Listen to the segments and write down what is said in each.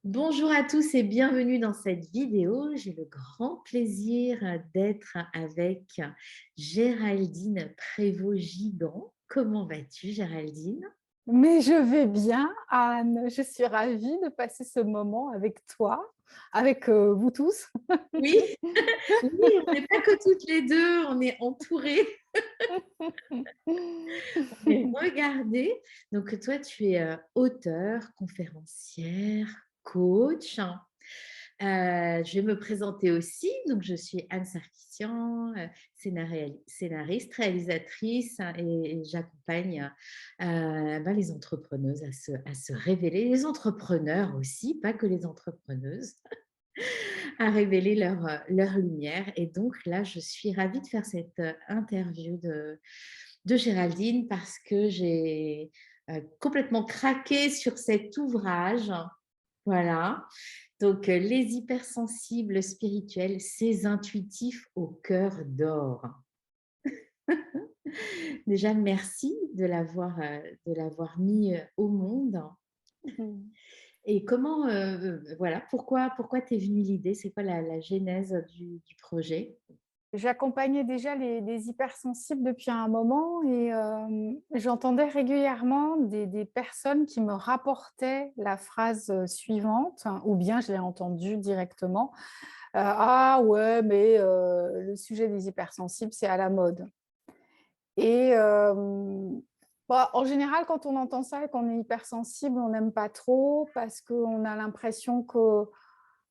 Bonjour à tous et bienvenue dans cette vidéo. J'ai le grand plaisir d'être avec Géraldine Prévost-Gigant. Comment vas-tu, Géraldine? Mais je vais bien, Anne. Je suis ravie de passer ce moment avec toi, avec vous tous. Oui, oui, on n'est pas que toutes les deux, on est entourées, on est regardées. Donc toi, tu es auteure, conférencière, coach. Je vais me présenter aussi. Donc, je suis Anne Sarkissian, scénariste, réalisatrice et j'accompagne les entrepreneuses à se révéler, les entrepreneurs aussi, pas que les entrepreneuses, à révéler leur lumière. Et donc là, je suis ravie de faire cette interview de Géraldine parce que j'ai complètement craqué sur cet ouvrage. Voilà. Donc, les hypersensibles spirituels, ces intuitifs au cœur d'or. Déjà, merci de l'avoir mis au monde. Et comment, voilà, pourquoi t'es venue l'idée? C'est quoi la genèse du projet? J'accompagnais déjà les hypersensibles depuis un moment et j'entendais régulièrement des personnes qui me rapportaient la phrase suivante, ou bien je l'ai entendue directement. Ah ouais, mais le sujet des hypersensibles, c'est à la mode. Et en général, quand on entend ça et qu'on est hypersensible, on n'aime pas trop parce qu'on a l'impression que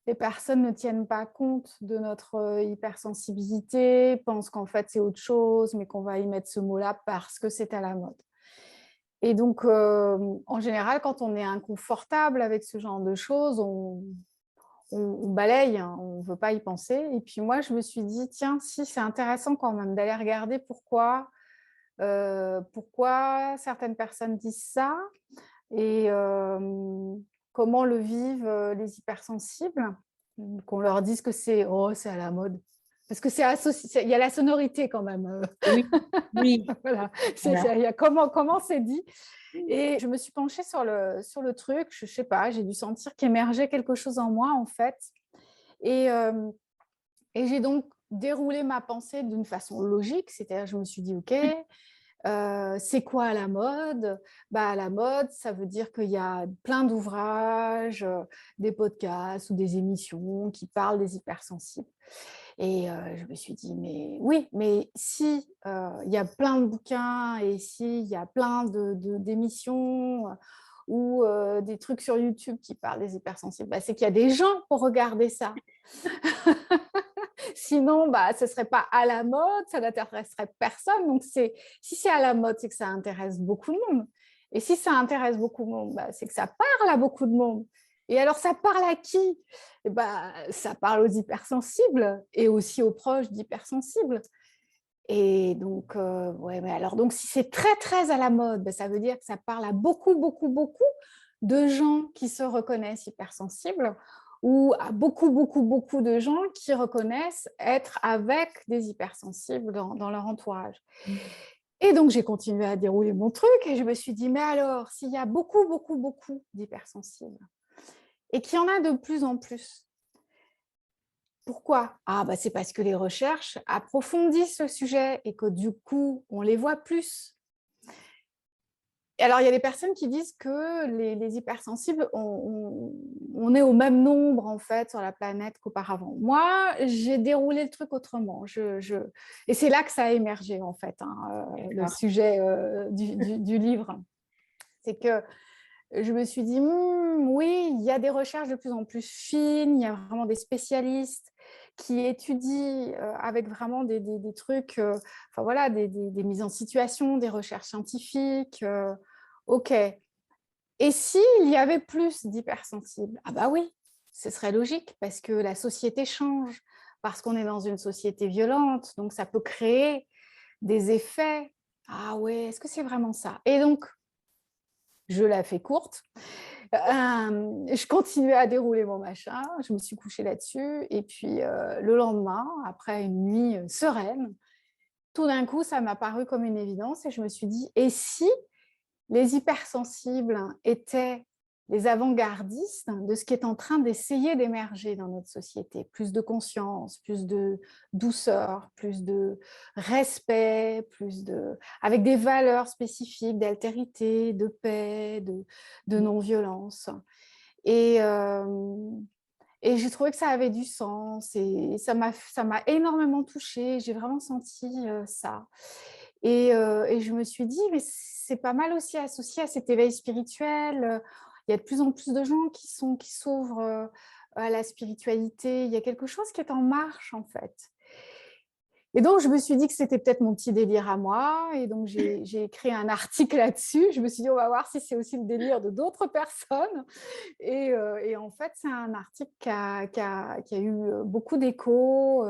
les personnes ne tiennent pas compte de notre hypersensibilité, pensent qu'en fait c'est autre chose, mais qu'on va y mettre ce mot-là parce que c'est à la mode. Et donc, en général, quand on est inconfortable avec ce genre de choses, on balaye, hein, on ne veut pas y penser. Et puis moi, je me suis dit, tiens, si c'est intéressant quand même d'aller regarder pourquoi certaines personnes disent ça et comment le vivent les hypersensibles. Qu'on leur dise que c'est à la mode. Parce que il y a la sonorité quand même. Oui, oui, Voilà. voilà. Il y a comment c'est dit. Et je me suis penchée sur le truc. Je ne sais pas, j'ai dû sentir qu'émergeait quelque chose en moi en fait. Et, euh, et j'ai donc déroulé ma pensée d'une façon logique. C'est-à-dire, je me suis dit, OK, c'est quoi à la mode? À la mode, ça veut dire qu'il y a plein d'ouvrages, des podcasts ou des émissions qui parlent des hypersensibles. Et je me suis dit, mais oui, mais si il y a plein de bouquins et s'il y a plein d'émissions ou des trucs sur YouTube qui parlent des hypersensibles, c'est qu'il y a des gens pour regarder ça. Sinon, ce ne serait pas à la mode, ça n'intéresserait personne. Donc, si c'est à la mode, c'est que ça intéresse beaucoup de monde. Et si ça intéresse beaucoup de monde, c'est que ça parle à beaucoup de monde. Et alors, ça parle à qui? Ça parle aux hypersensibles et aussi aux proches d'hypersensibles. Et donc, ouais, mais alors, donc, si c'est très, très à la mode, ça veut dire que ça parle à beaucoup, beaucoup, beaucoup de gens qui se reconnaissent hypersensibles ou à beaucoup, beaucoup, beaucoup de gens qui reconnaissent être avec des hypersensibles dans leur entourage. Et donc, j'ai continué à dérouler mon truc et je me suis dit, mais alors, s'il y a beaucoup, beaucoup, beaucoup d'hypersensibles et qu'il y en a de plus en plus, pourquoi? C'est parce que les recherches approfondissent le sujet et que du coup, on les voit plus. Et alors, il y a des personnes qui disent que les hypersensibles, on est au même nombre en fait sur la planète qu'auparavant. Moi, j'ai déroulé le truc autrement. Et c'est là que ça a émergé en fait, le D'accord. sujet du livre. C'est que je me suis dit, oui, il y a des recherches de plus en plus fines, il y a vraiment des spécialistes qui étudient avec vraiment des trucs, enfin voilà, des mises en situation, des recherches scientifiques. OK. Et s'il y avait plus d'hypersensibles? Oui, ce serait logique parce que la société change, parce qu'on est dans une société violente, donc ça peut créer des effets. Ah ouais, est-ce que c'est vraiment ça? Et donc, je la fais courte. Je continuais à dérouler mon machin, je me suis couchée là-dessus et puis le lendemain, après une nuit sereine, tout d'un coup, ça m'a paru comme une évidence et je me suis dit: «Et si les hypersensibles étaient les avant-gardistes de ce qui est en train d'essayer d'émerger dans notre société. Plus de conscience, plus de douceur, plus de respect, avec des valeurs spécifiques d'altérité, de paix, de non-violence. Et, euh, et j'ai trouvé que ça avait du sens et ça m'a énormément touchée. J'ai vraiment senti ça. Et je me suis dit, mais c'est pas mal aussi associé à cet éveil spirituel. Il y a de plus en plus de gens qui s'ouvrent à la spiritualité. Il y a quelque chose qui est en marche, en fait. Et donc, je me suis dit que c'était peut-être mon petit délire à moi. Et donc, j'ai écrit un article là-dessus. Je me suis dit, on va voir si c'est aussi le délire de d'autres personnes. Et en fait, c'est un article qui a eu beaucoup d'écho.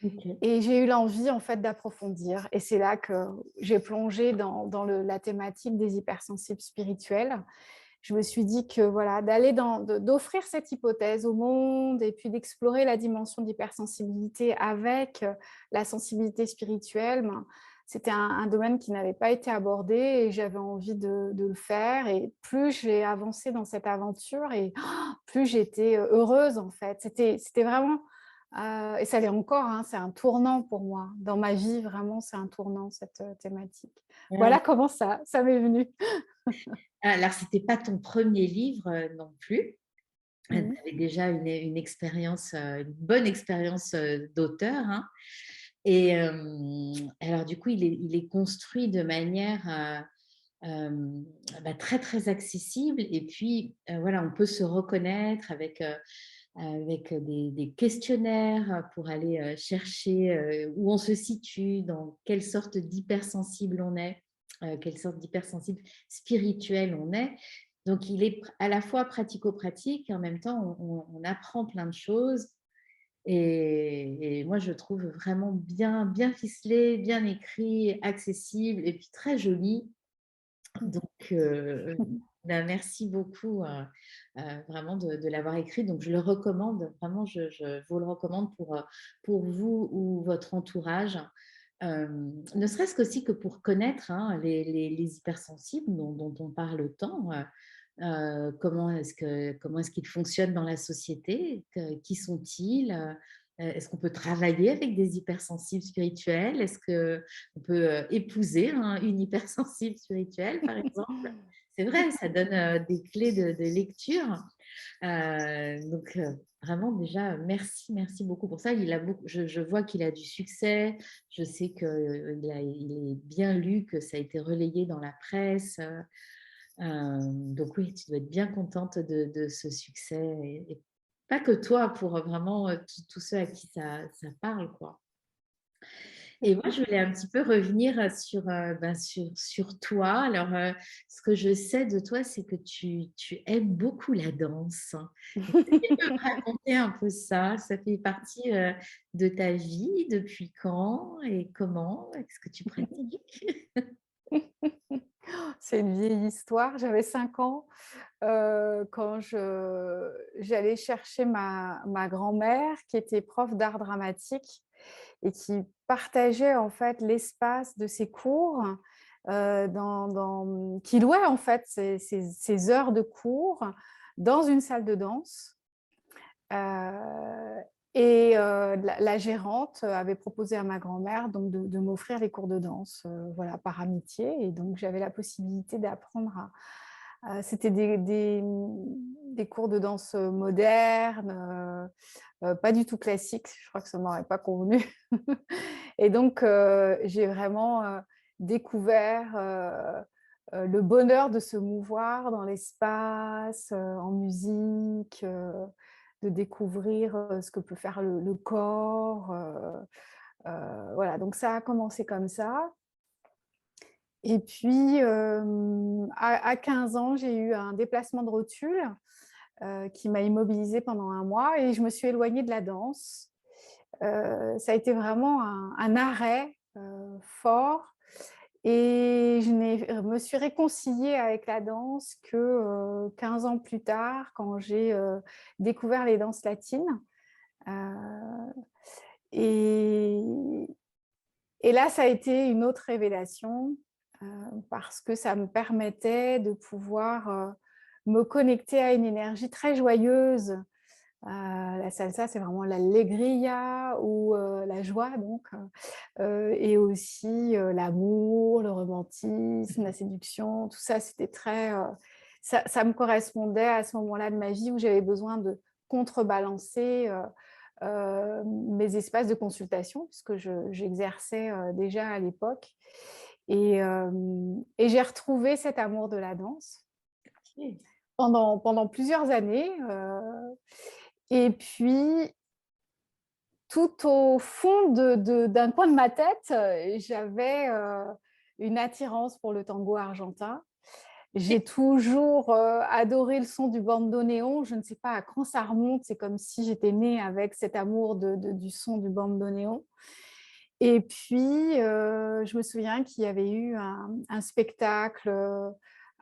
Ok. Et j'ai eu l'envie, en fait, d'approfondir. Et c'est là que j'ai plongé dans la thématique des hypersensibles spirituels. Je me suis dit que voilà, d'offrir cette hypothèse au monde et puis d'explorer la dimension d'hypersensibilité avec la sensibilité spirituelle, ben, c'était un domaine qui n'avait pas été abordé et j'avais envie de le faire. Et plus j'ai avancé dans cette aventure et plus j'étais heureuse, en fait. C'était vraiment, et ça l'est encore, hein, c'est un tournant pour moi. Dans ma vie, vraiment, c'est un tournant, cette thématique. Ouais. Voilà comment ça m'est venu. Alors, ce n'était pas ton premier livre non plus. Tu Mhm. avais déjà une expérience, une bonne expérience d'auteur, hein. Et alors, du coup, il est construit de manière très, très accessible. Et puis, voilà, on peut se reconnaître avec des questionnaires pour aller chercher où on se situe, dans quelle sorte d'hypersensible on est, quelle sorte d'hypersensible spirituel on est. Donc, il est à la fois pratico-pratique et en même temps, on apprend plein de choses. Et moi, je trouve vraiment bien, bien ficelé, bien écrit, accessible et puis très joli. Donc, merci beaucoup vraiment de l'avoir écrit. Donc, je le recommande, vraiment, je vous le recommande pour vous ou votre entourage. Ne serait-ce qu'aussi que pour connaître hein, les hypersensibles dont on parle tant. Comment est-ce qu'ils fonctionnent dans la société? Qui sont-ils? Est-ce qu'on peut travailler avec des hypersensibles spirituels? Est-ce qu'on peut épouser une hypersensible spirituelle, par exemple? C'est vrai, ça donne des clés de lecture. Vraiment, déjà, merci, merci beaucoup pour ça. Je vois qu'il a du succès. Je sais qu'il est bien lu, que ça a été relayé dans la presse. Donc oui, tu dois être bien contente de ce succès. Et pas que toi, pour vraiment tous ceux à qui ça parle, quoi. Et moi, je voulais un petit peu revenir sur toi. Alors, ce que je sais de toi, c'est que tu aimes beaucoup la danse. Est-ce que tu peux me raconter un peu ça? Ça fait partie de ta vie? Depuis quand et comment? Est-ce que tu pratiques? C'est une vieille histoire. J'avais 5 ans quand j'allais chercher ma grand-mère qui était prof d'art dramatique et qui partageait en fait l'espace de ses cours, qui louait en fait ses heures de cours dans une salle de danse. Euh, la gérante avait proposé à ma grand-mère donc de m'offrir les cours de danse, voilà, par amitié. Et donc, j'avais la possibilité d'apprendre c'était des cours de danse modernes, pas du tout classiques. Je crois que ça ne m'aurait pas convenu. Et donc, j'ai vraiment découvert le bonheur de se mouvoir dans l'espace, en musique, de découvrir ce que peut faire le corps. Voilà, donc ça a commencé comme ça. Et puis, à 15 ans, j'ai eu un déplacement de rotule qui m'a immobilisée pendant 1 mois et je me suis éloignée de la danse. Ça a été vraiment un arrêt fort et me suis réconciliée avec la danse que 15 ans plus tard, quand j'ai découvert les danses latines. Euh, et, et là, ça a été une autre révélation parce que ça me permettait de pouvoir me connecter à une énergie très joyeuse. La salsa, c'est vraiment l'allegria ou la joie, donc, et aussi l'amour, le romantisme, la séduction, tout ça, c'était très. Ça me correspondait à ce moment-là de ma vie où j'avais besoin de contrebalancer mes espaces de consultation, puisque j'exerçais déjà à l'époque. Et j'ai retrouvé cet amour de la danse Ok. pendant plusieurs années. Et puis, tout au fond d'un coin de ma tête, j'avais une attirance pour le tango argentin. J'ai toujours adoré le son du bandoneon. Je ne sais pas à quand ça remonte. C'est comme si j'étais née avec cet amour du son du bandoneon. Et puis, je me souviens qu'il y avait eu un spectacle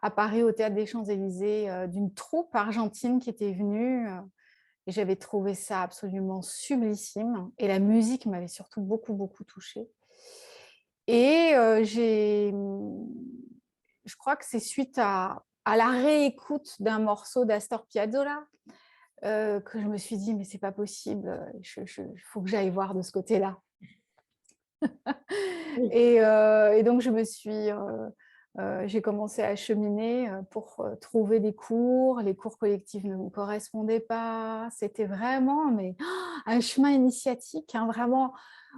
à Paris, au Théâtre des Champs-Élysées, d'une troupe argentine qui était venue. Et j'avais trouvé ça absolument sublissime. Et la musique m'avait surtout beaucoup, beaucoup touchée. Et je crois que c'est suite à la réécoute d'un morceau d'Astor Piazzolla que je me suis dit, mais c'est pas possible, il faut que j'aille voir de ce côté-là. Oui. Et donc, j'ai commencé à cheminer pour trouver des cours. Les cours collectifs ne me correspondaient pas. C'était vraiment un chemin initiatique, hein, vraiment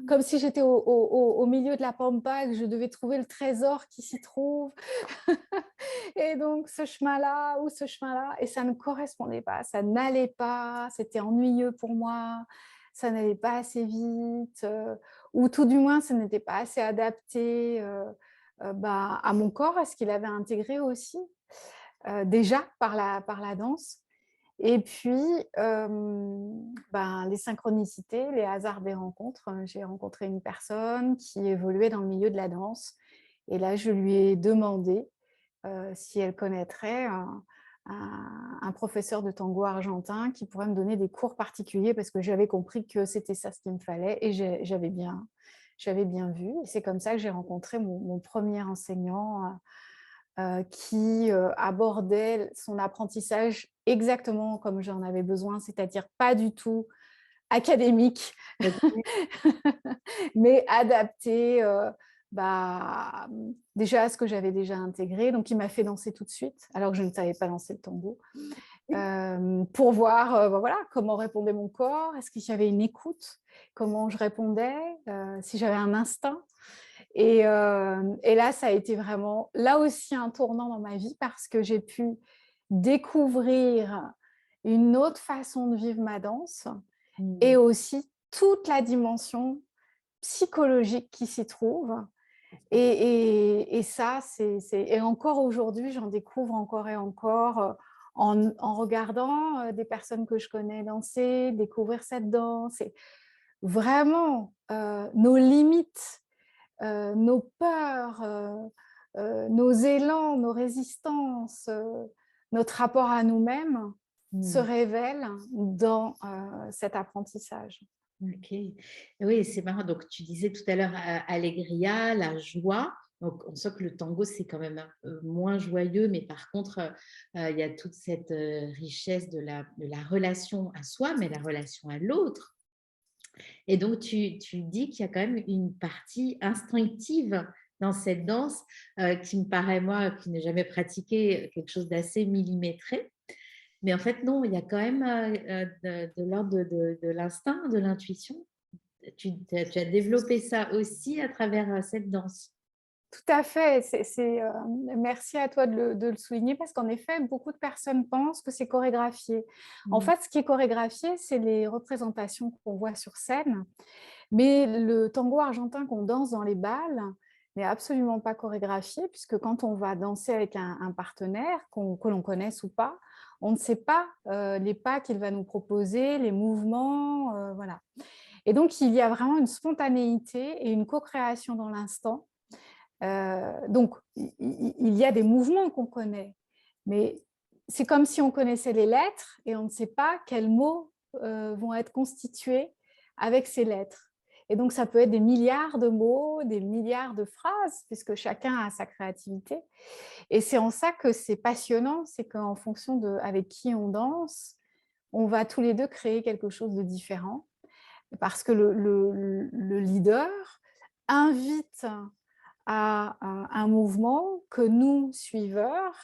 comme si j'étais au milieu de la pampa et que je devais trouver le trésor qui s'y trouve. Et donc, ce chemin-là ou ce chemin-là, et ça ne correspondait pas, ça n'allait pas, c'était ennuyeux pour moi, ça n'allait pas assez vite, ou tout du moins, ce n'était pas assez adapté à mon corps, à ce qu'il avait intégré aussi, déjà par la danse. Et puis, les synchronicités, les hasards des rencontres. J'ai rencontré une personne qui évoluait dans le milieu de la danse. Et là, je lui ai demandé si elle connaîtrait un professeur de tango argentin qui pourrait me donner des cours particuliers parce que j'avais compris que c'était ça ce qu'il me fallait et j'avais bien vu. Et c'est comme ça que j'ai rencontré mon premier enseignant qui abordait son apprentissage exactement comme j'en avais besoin, c'est-à-dire pas du tout académique, Ok. mais adapté déjà à ce que j'avais déjà intégré. Donc, il m'a fait danser tout de suite, alors que je ne savais pas danser le tango, pour voir voilà, comment répondait mon corps, est-ce qu'il y avait une écoute, comment je répondais, si j'avais un instinct. Et là, ça a été vraiment, là aussi, un tournant dans ma vie parce que j'ai pu découvrir une autre façon de vivre ma danse et Mm. aussi toute la dimension psychologique qui s'y trouve. Et ça, et encore aujourd'hui, j'en découvre encore et encore en regardant des personnes que je connais danser, découvrir cette danse. Et vraiment, nos limites, nos peurs, nos élans, nos résistances, notre rapport à nous-mêmes se Mm. révèlent dans cet apprentissage. Ok. Oui, c'est marrant. Donc, tu disais tout à l'heure Allegria, la joie. Donc, on sent que le tango, c'est quand même un peu moins joyeux, mais par contre, il y a toute cette richesse de la relation à soi, mais la relation à l'autre. Et donc, tu dis qu'il y a quand même une partie instinctive dans cette danse qui me paraît, moi, qui n'ai jamais pratiqué, quelque chose d'assez millimétré. Mais en fait, non, il y a quand même de l'ordre de l'instinct, de l'intuition. Tu as développé ça aussi à travers cette danse. Tout à fait. Merci à toi de le souligner parce qu'en effet, beaucoup de personnes pensent que c'est chorégraphié. En Mm. fait, ce qui est chorégraphié, c'est les représentations qu'on voit sur scène. Mais le tango argentin qu'on danse dans les bals n'est absolument pas chorégraphié puisque quand on va danser avec un partenaire, que l'on connaisse ou pas, on ne sait pas les pas qu'il va nous proposer, les mouvements, voilà. Et donc, il y a vraiment une spontanéité et une co-création dans l'instant. Donc, il y a des mouvements qu'on connaît, mais c'est comme si on connaissait les lettres et on ne sait pas quels mots vont être constitués avec ces lettres. Et donc, ça peut être des milliards de mots, des milliards de phrases, puisque chacun a sa créativité. Et c'est en ça que c'est passionnant, c'est qu'en fonction de avec qui on danse, on va tous les deux créer quelque chose de différent. Parce que le leader invite à un mouvement que nous, suiveurs,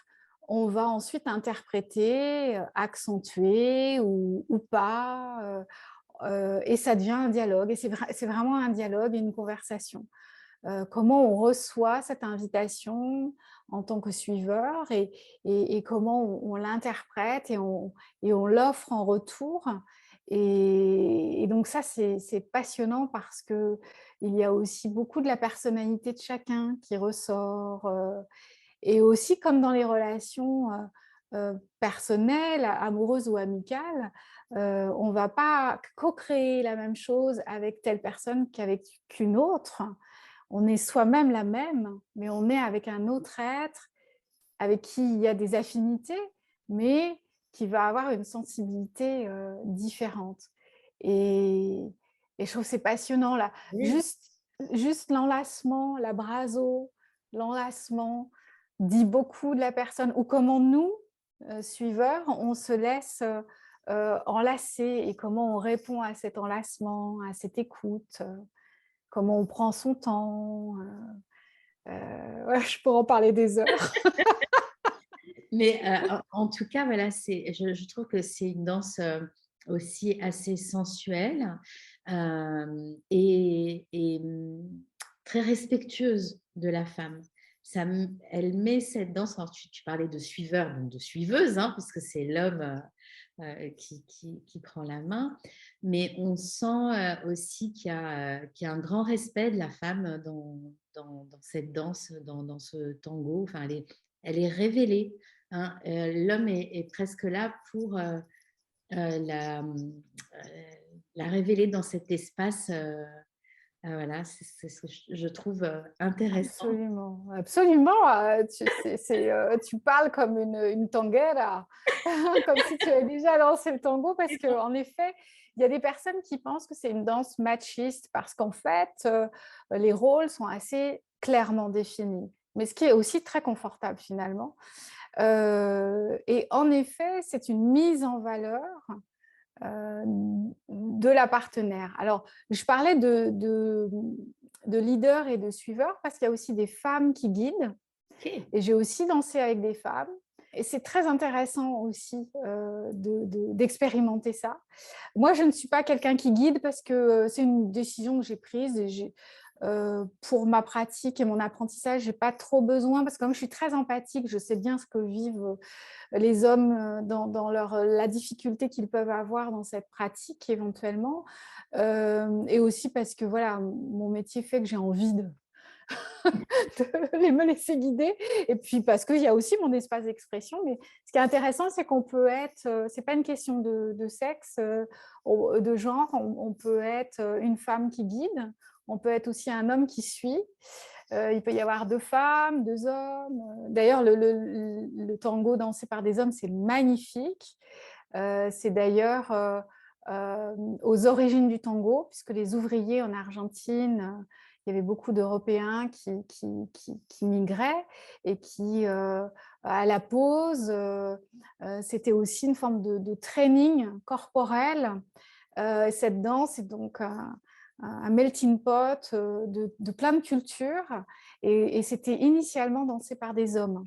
on va ensuite interpréter, accentuer ou pas. Et ça devient un dialogue. Et c'est vraiment un dialogue et une conversation. Comment on reçoit cette invitation en tant que suiveur et comment on l'interprète et on l'offre en retour. Et donc ça, c'est passionnant parce qu'il y a aussi beaucoup de la personnalité de chacun qui ressort. Et aussi, comme dans les relations personnelles, amoureuses ou amicales, on ne va pas co-créer la même chose avec telle personne qu'avec qu'une autre. On est soi-même la même, mais on est avec un autre être avec qui il y a des affinités, mais qui va avoir une sensibilité différente. Et, et je trouve que c'est passionnant là. Oui. Juste l'enlacement, l'abraso, l'enlacement dit beaucoup de la personne ou comment nous, suiveurs, on se laisse enlacer et comment on répond à cet enlacement, à cette écoute, comment on prend son temps. Ouais, je pourrais en parler des heures. Mais en tout cas, voilà, je trouve que c'est une danse aussi assez sensuelle et très respectueuse de la femme. Elle met cette danse, alors tu parlais de suiveur, donc de suiveuse, hein, parce que c'est l'homme qui prend la main, mais on sent aussi qu'il y a un grand respect de la femme dans cette danse, dans ce tango. Enfin, elle est révélée. Hein. L'homme est presque là pour la révéler dans cet espace. Voilà, c'est ce que je trouve intéressant. Absolument, absolument. Tu parles comme une tanguera, comme si tu avais déjà lancé le tango, parce qu'en effet, il y a des personnes qui pensent que c'est une danse machiste, parce qu'en fait, les rôles sont assez clairement définis, mais ce qui est aussi très confortable finalement. Et en effet, c'est une mise en valeur de la partenaire. Alors, je parlais de leaders et de suiveurs parce qu'il y a aussi des femmes qui guident. Ok. Et j'ai aussi dansé avec des femmes. Et c'est très intéressant aussi d'expérimenter ça. Moi, je ne suis pas quelqu'un qui guide parce que c'est une décision que j'ai prise. Et pour ma pratique et mon apprentissage, je n'ai pas trop besoin parce que comme je suis très empathique, je sais bien ce que vivent les hommes dans la difficulté qu'ils peuvent avoir dans cette pratique éventuellement. Et aussi parce que voilà, mon métier fait que j'ai envie de me laisser guider. Et puis parce qu'il y a aussi mon espace d'expression. Mais ce qui est intéressant, c'est qu'on peut être, c'est pas une question de sexe, de genre, on peut être une femme qui guide, on peut être aussi un homme qui suit. Il peut y avoir deux femmes, deux hommes. D'ailleurs, le tango dansé par des hommes, c'est magnifique. C'est d'ailleurs aux origines du tango, puisque les ouvriers en Argentine, il y avait beaucoup d'Européens qui migraient et qui, à la pause, c'était aussi une forme de training corporel. Cette danse est donc un melting pot de plein de cultures et c'était initialement dansé par des hommes.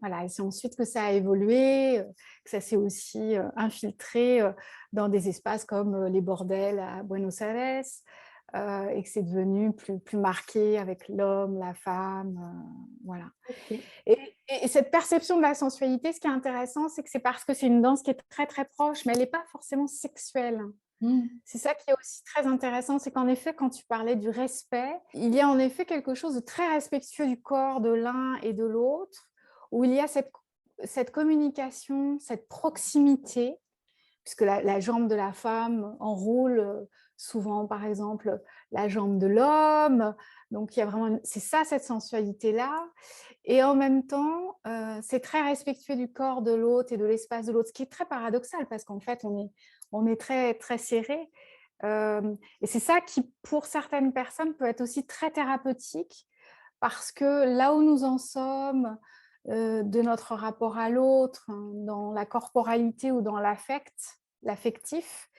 Voilà, et c'est ensuite que ça a évolué, que ça s'est aussi infiltré dans des espaces comme les bordels à Buenos Aires et que c'est devenu plus marqué avec l'homme, la femme, voilà. Ok. Et cette perception de la sensualité, ce qui est intéressant, c'est que c'est parce que c'est une danse qui est très très proche, mais elle n'est pas forcément sexuelle. Mm. C'est ça qui est aussi très intéressant, c'est qu'en effet, quand tu parlais du respect, il y a en effet quelque chose de très respectueux du corps de l'un et de l'autre, où il y a cette communication, cette proximité, puisque la jambe de la femme enroule souvent, par exemple, la jambe de l'homme. Donc, il y a vraiment, c'est ça, cette sensualité-là. Et en même temps, c'est très respectueux du corps de l'autre et de l'espace de l'autre, ce qui est très paradoxal, parce qu'en fait, on est très, très serré. Et c'est ça qui, pour certaines personnes, peut être aussi très thérapeutique parce que là où nous en sommes, de notre rapport à l'autre, hein, dans la corporalité ou dans l'affectif,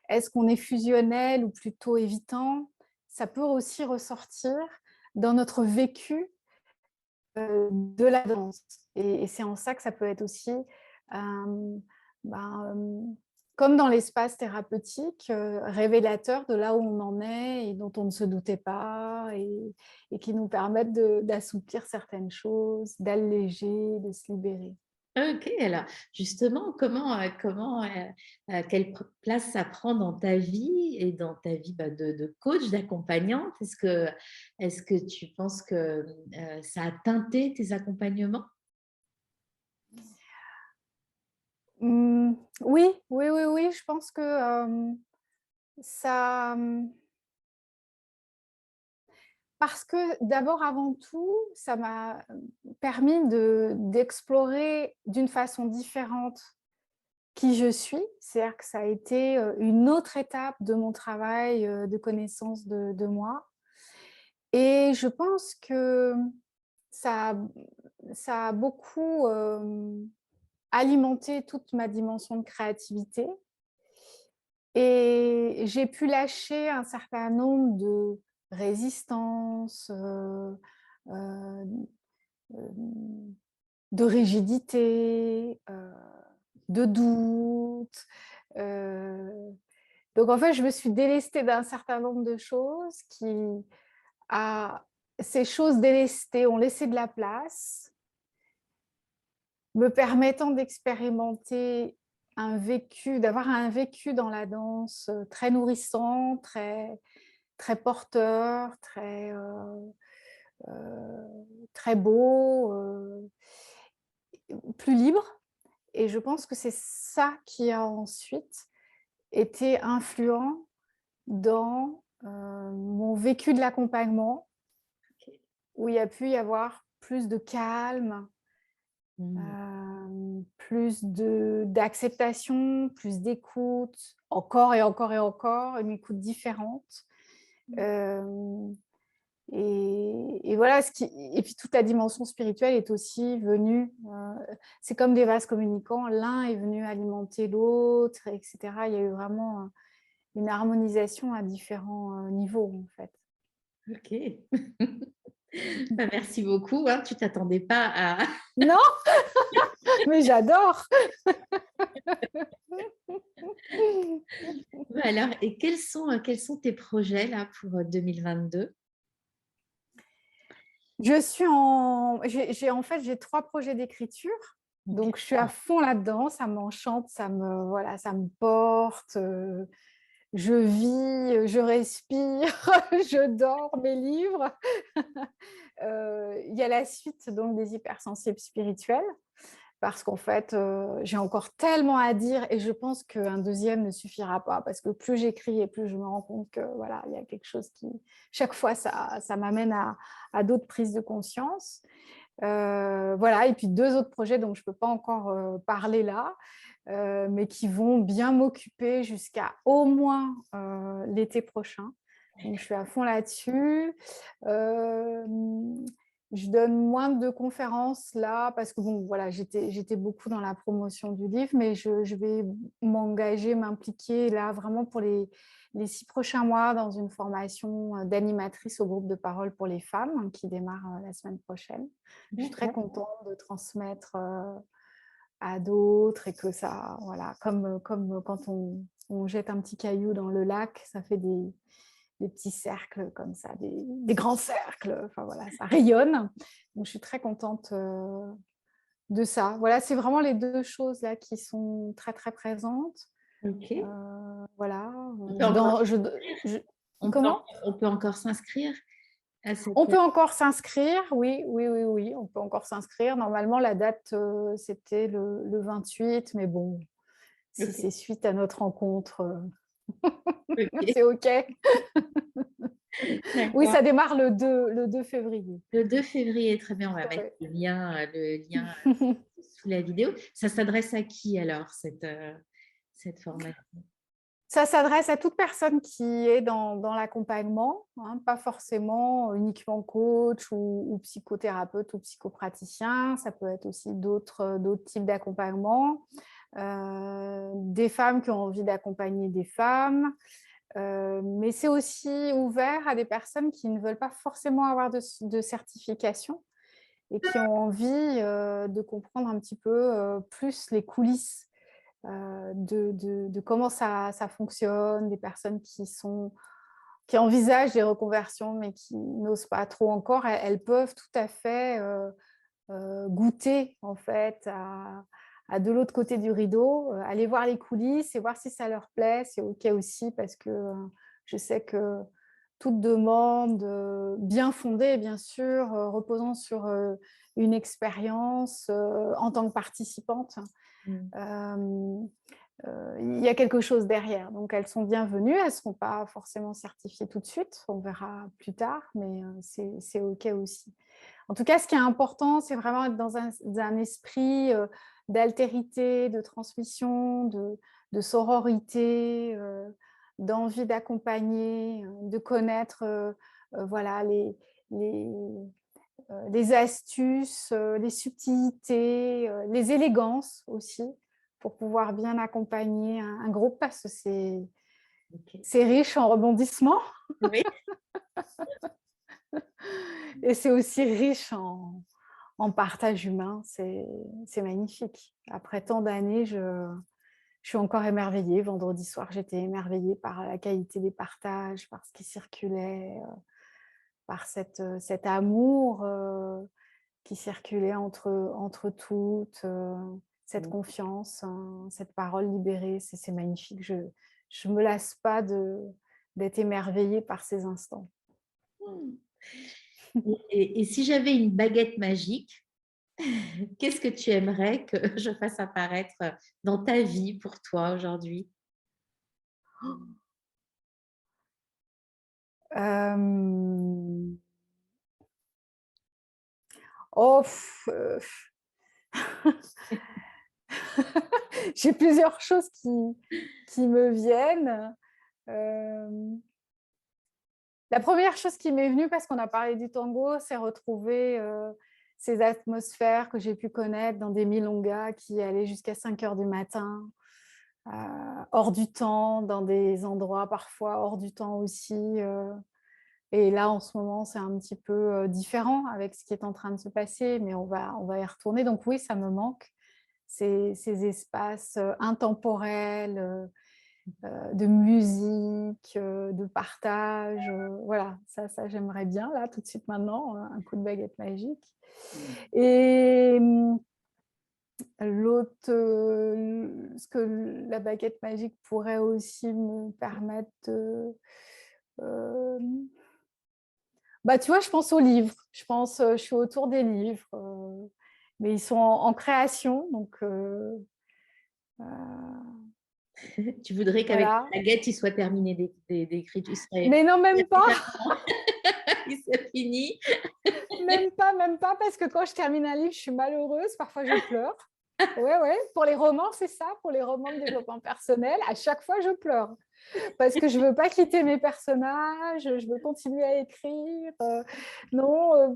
est-ce qu'on est fusionnel ou plutôt évitant? Ça peut aussi ressortir dans notre vécu de la danse. Et c'est en ça que ça peut être aussi, ben, comme dans l'espace thérapeutique, révélateur de là où on en est et dont on ne se doutait pas et qui nous permettent d'assouplir certaines choses, d'alléger, de se libérer. OK, alors justement, quelle place ça prend dans ta vie et dans ta vie, bah, de coach, d'accompagnante? Est-ce que tu penses que, ça a teinté tes accompagnements? Oui, oui, oui, oui, je pense que, ça, parce que d'abord, avant tout, ça m'a permis d'explorer d'une façon différente qui je suis. C'est-à-dire que ça a été, une autre étape de mon travail, de connaissance de moi et je pense que ça a ça a beaucoup, alimenté toute ma dimension de créativité et j'ai pu lâcher un certain nombre de résistances, heu, hem, de rigidité, de doute, heu, donc en fait, je me suis délestée d'un certain nombre de choses a ces choses délestées ont laissé de la place, me permettant d'expérimenter d'avoir un vécu dans la danse, très nourrissant, très porteur, très beau, plus libre et je pense que c'est ça qui a ensuite été influent dans, mon vécu de l'accompagnement OK. où il y a pu y avoir plus de calme, Mmh. plus d'acceptation, plus d'écoute, encore et encore et encore, une écoute différente. Mmh. Hem et voilà et puis toute la dimension spirituelle est aussi venue, c'est comme des vases communicants, l'un est venu alimenter l'autre et cetera. Il y a eu vraiment, une harmonisation à différents, niveaux, en fait. OK. Bah, merci beaucoup, hein, tu t'attendais pas à Non, mais j'adore! bah, alors et quels sont tes projets là pour, 2022? Je suis en j'ai en fait, j'ai 3 projets d'écriture, OK. donc je suis à fond là-dedans, ça m'enchante, voilà, ça me porte, je vis, je respire, je dors mes livres. Il y a la suite donc des hypersensibles spirituels parce qu'en fait, j'ai encore tellement à dire et je pense qu'un deuxième ne suffira pas parce que plus j'écris et plus je me rends compte que voilà, il y a quelque chose qui chaque fois ça m'amène à d'autres prises de conscience. Voilà et puis 2 autres projets dont je ne peux pas encore, parler là, mais qui vont bien m'occuper jusqu'à au moins, l'été prochain. Donc je suis à fond là-dessus. Hem Je donne moins de conférences là parce que bon, voilà, j'étais beaucoup dans la promotion du livre, mais je vais m'engager, m'impliquer là vraiment pour les 6 prochains mois dans une formation d'animatrice au groupe de parole pour les femmes qui démarre la semaine prochaine. Je suis très D'accord. contente de transmettre à d'autres et que ça, voilà, comme quand on jette un petit caillou dans le lac, ça fait des petits cercles comme ça, des grands cercles, enfin voilà, ça rayonne. Donc je suis très contente, de ça. Voilà, c'est vraiment les 2 choses là qui sont très, très présentes. OK. Voilà, On peut encore je on peut comment? encore on peut encore s'inscrire à cette, On peut encore s'inscrire, oui, oui, oui, oui, on peut encore s'inscrire. Normalement, la date, c'était le 28, mais bon, si OK, c'est suite à notre rencontre, OK, c'est OK. Oui, d'accord. ça démarre le 2 février. Le 2 février, très bien, on va mettre Ouais. le lien sous la vidéo. Ça s'adresse à qui alors cette formation? Ça s'adresse à toute personne qui est dans l'accompagnement, hein, pas forcément uniquement coach ou psychothérapeute ou psychopraticien. Ça peut être aussi d'autres types d'accompagnement. Des femmes qui ont envie d'accompagner des femmes. Mais c'est aussi ouvert à des personnes qui ne veulent pas forcément avoir de certification et qui ont envie de comprendre un petit peu plus les coulisses de comment ça fonctionne, des personnes qui envisagent des reconversions mais qui n'osent pas trop encore, elles peuvent tout à fait goûter en fait à de l'autre côté du rideau, aller voir les coulisses et voir si ça leur plaît. C'est OK aussi parce que je sais que toute demande bien fondée, bien sûr, reposant sur une expérience en tant que participante, Mm. il y a quelque chose derrière. Donc, elles sont bienvenues. Elles ne seront pas forcément certifiées tout de suite. On verra plus tard, mais c'est OK aussi. En tout cas, ce qui est important, c'est vraiment être dans un esprit d'altérité, de transmission, de sororité, d'envie d'accompagner, de connaître voilà, les astuces, les subtilités, les élégances aussi, pour pouvoir bien accompagner un groupe, parce que Ok. c'est riche en rebondissements Oui. et c'est aussi riche en partage humain. C'est magnifique. Après tant d'années, je suis encore émerveillée. Vendredi soir, j'étais émerveillée par la qualité des partages, par ce qui circulait, par cet amour qui circulait entre toutes, cette Mm. confiance, hein, cette parole libérée. C'est magnifique. Je me lasse pas d'être émerveillée par ces instants. Et si j'avais une baguette magique, qu'est-ce que tu aimerais que je fasse apparaître dans ta vie pour toi aujourd'hui? Euh, Oh, j'ai plusieurs choses qui me viennent. Euh, La première chose qui m'est venue, parce qu'on a parlé du tango, c'est retrouver ces atmosphères que j'ai pu connaître dans des milongas qui allaient jusqu'à 5 heures du matin, hors du temps, dans des endroits parfois hors du temps aussi. Et là, en ce moment, c'est un petit peu différent avec ce qui est en train de se passer, mais on va y retourner. Donc oui, ça me manque, ces espaces intemporels, de musique, de partage. Voilà, ça j'aimerais bien, là, tout de suite maintenant, un coup de baguette magique. Et l'autre, ce que la baguette magique pourrait aussi me permettre de... bah, tu vois, je pense aux livres. Je suis autour des livres, mais ils sont en création, donc Tu voudrais qu'avec voilà. la baguette, il soit terminé d'écrire, il serait Mais non, même pas. il serait fini. Même pas, parce que quand je termine un livre, je suis malheureuse, parfois je pleure. Ouais, ouais, pour les romans, c'est ça, pour les romans de développement personnel, à chaque fois je pleure. Parce que je ne veux pas quitter mes personnages, je veux continuer à écrire. Non,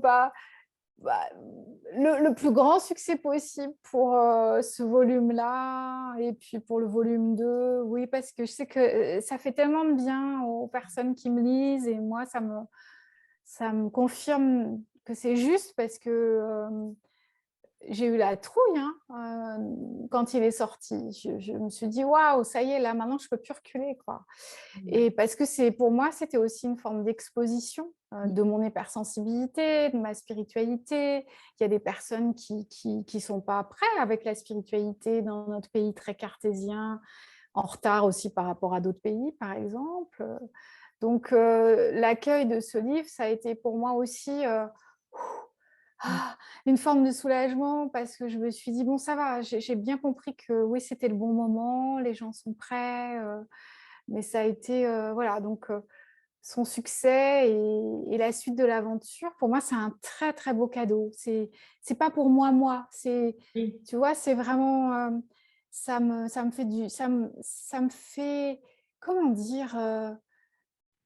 le plus grand succès possible pour ce volume-là, et puis pour le volume 2, oui, parce que je sais que ça fait tellement de bien aux personnes qui me lisent, et moi, ça me confirme que c'est juste, parce que j'ai eu la trouille quand il est sorti. Je me suis dit, waouh, ça y est, là, maintenant, je ne peux plus reculer, quoi. Et parce que pour moi, c'était aussi une forme d'exposition de mon hypersensibilité, de ma spiritualité. Il y a des personnes qui sont pas prêtes avec la spiritualité dans notre pays très cartésien, en retard aussi par rapport à d'autres pays, par exemple. Donc, l'accueil de ce livre, ça a été pour moi aussi une forme de soulagement, parce que je me suis dit, bon, ça va, j'ai bien compris que oui, c'était le bon moment, les gens sont prêts, mais ça a été, voilà, donc son succès et la suite de l'aventure, pour moi, c'est un très, très beau cadeau. C'est pas pour moi, tu vois, c'est vraiment, ça me fait comment dire,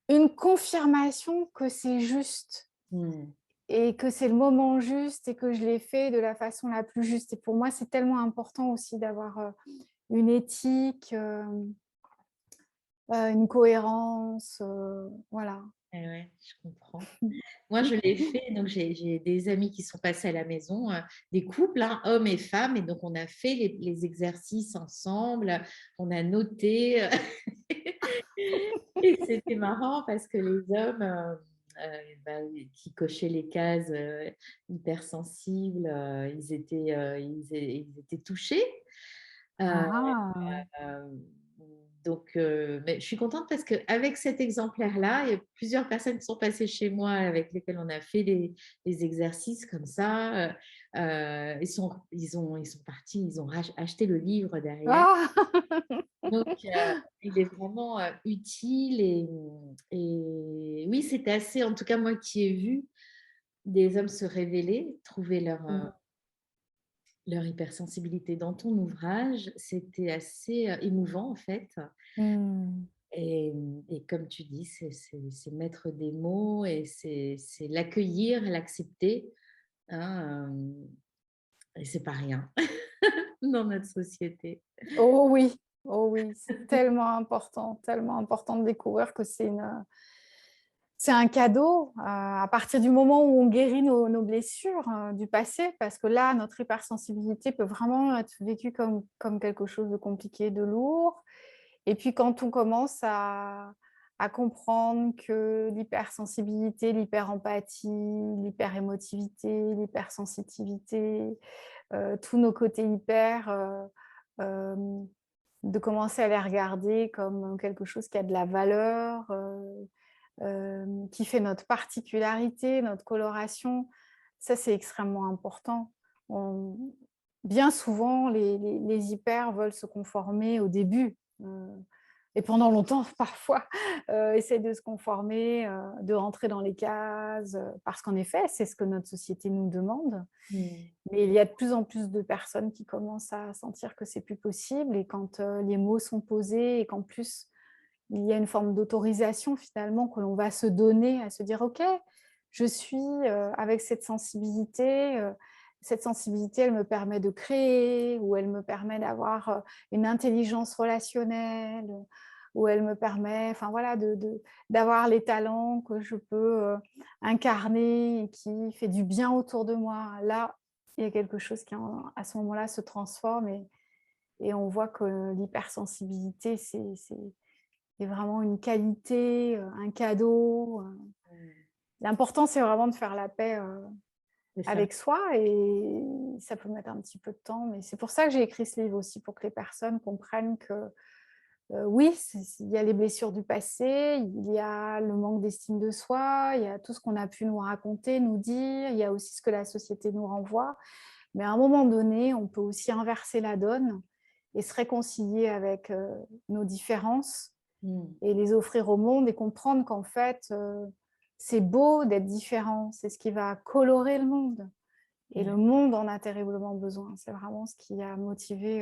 une confirmation que c'est juste Mmh. et que c'est le moment juste et que je l'ai fait de la façon la plus juste. Et pour moi, c'est tellement important aussi d'avoir, une éthique, une cohérence, voilà. Eh ouais, je comprends. Moi, je l'ai fait, donc j'ai des amis qui sont passés à la maison, des couples, hein, hommes et femmes, et donc on a fait les exercices ensemble, on a noté, et c'était marrant parce que les hommes, bah, qui cochaient les cases hypersensibles, ils étaient touchés. Euh, Ah! euh, mais je suis contente parce qu'avec cet exemplaire-là, il y a plusieurs personnes qui sont passées chez moi avec lesquelles on a fait des exercices comme ça. Ils sont partis, ils ont acheté le livre derrière. Ah! Donc, il est vraiment utile. Et oui, c'est assez, en tout cas, moi qui ai vu des hommes se révéler, trouver leur hypersensibilité dans ton ouvrage, c'était assez émouvant en fait. Mmh. Et comme tu dis, c'est mettre des mots et c'est l'accueillir, l'accepter, hein, et c'est pas rien dans notre société. Oh oui, c'est tellement important de découvrir que c'est un cadeau, à partir du moment où on guérit nos blessures, du passé, parce que là, notre hypersensibilité peut vraiment être vécue comme quelque chose de compliqué, de lourd. Et puis quand on commence à comprendre que l'hypersensibilité, l'hyperempathie, l'hyperémotivité, l'hypersensitivité, tous nos côtés hyper, hem, de commencer à les regarder comme quelque chose qui a de la valeur, qui fait notre particularité, notre coloration. Ça, c'est extrêmement important. On Bien souvent, les hyper veulent se conformer au début, et pendant longtemps, parfois, essayent de se conformer, de rentrer dans les cases, parce qu'en effet, c'est ce que notre société nous demande. Mm. Mais il y a de plus en plus de personnes qui commencent à sentir que c'est plus possible et quand, les mots sont posés et qu'en plus, il y a une forme d'autorisation finalement que l'on va se donner à se dire: «OK, je suis, avec cette sensibilité, elle me permet de créer ou elle me permet d'avoir, une intelligence relationnelle, ou elle me permet» enfin voilà, d'avoir les talents que je peux, incarner et qui fait du bien autour de moi. Là, il y a quelque chose qui en à ce moment-là se transforme et on voit que l'hypersensibilité, c'est vraiment une qualité, un cadeau, Mm. L'important, c'est vraiment de faire la paix, C'est ça. avec soi et ça peut mettre un petit peu de temps, mais c'est pour ça que j'ai écrit ce livre aussi, pour que les personnes comprennent que, oui, il y a les blessures du passé, il y a le manque d'estime de soi, il y a tout ce qu'on a pu nous raconter, nous dire, il y a aussi ce que la société nous renvoie, mais à un moment donné, on peut aussi inverser la donne et se réconcilier avec, nos différences Mm. et les offrir au monde et comprendre qu'en fait, c'est beau d'être différent, c'est ce qui va colorer le monde et Ouais. le monde en a terriblement besoin. C'est vraiment ce qui a motivé,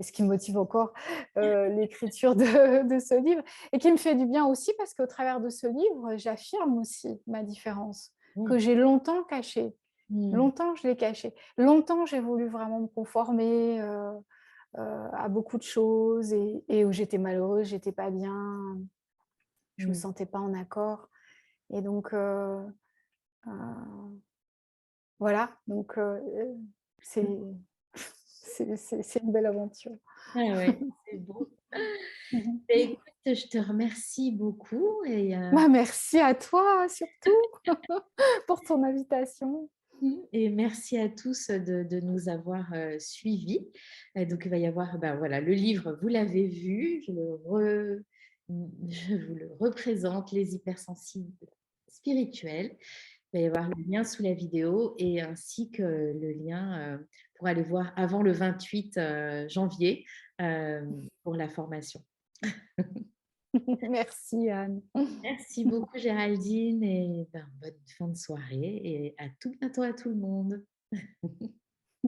et ce qui me motive encore, l'écriture de ce livre et qui me fait du bien aussi parce qu'au travers de ce livre, j'affirme aussi ma différence que Oui. j'ai longtemps cachée. Mm. Longtemps, je l'ai cachée. Longtemps, j'ai voulu vraiment me conformer, à beaucoup de choses et où j'étais malheureuse, j'étais pas bien, je me Mm. sentais pas en accord et donc heu, voilà, donc c'est c'est une belle aventure. Ah ouais, c'est beau. Mmh. Ben, écoute, je te remercie beaucoup Bah, merci à toi surtout pour ton invitation. et merci à tous de nous avoir suivis. Donc, il va y avoir ben, voilà, le livre, vous l'avez vu, je vous le représente, Les hypersensibles spirituels. Il va y avoir le lien sous la vidéo et ainsi que le lien pour aller voir avant le 28 janvier pour la formation. Merci Anne. Merci beaucoup Géraldine et ben, bonne fin de soirée et à tout bientôt à tout le monde.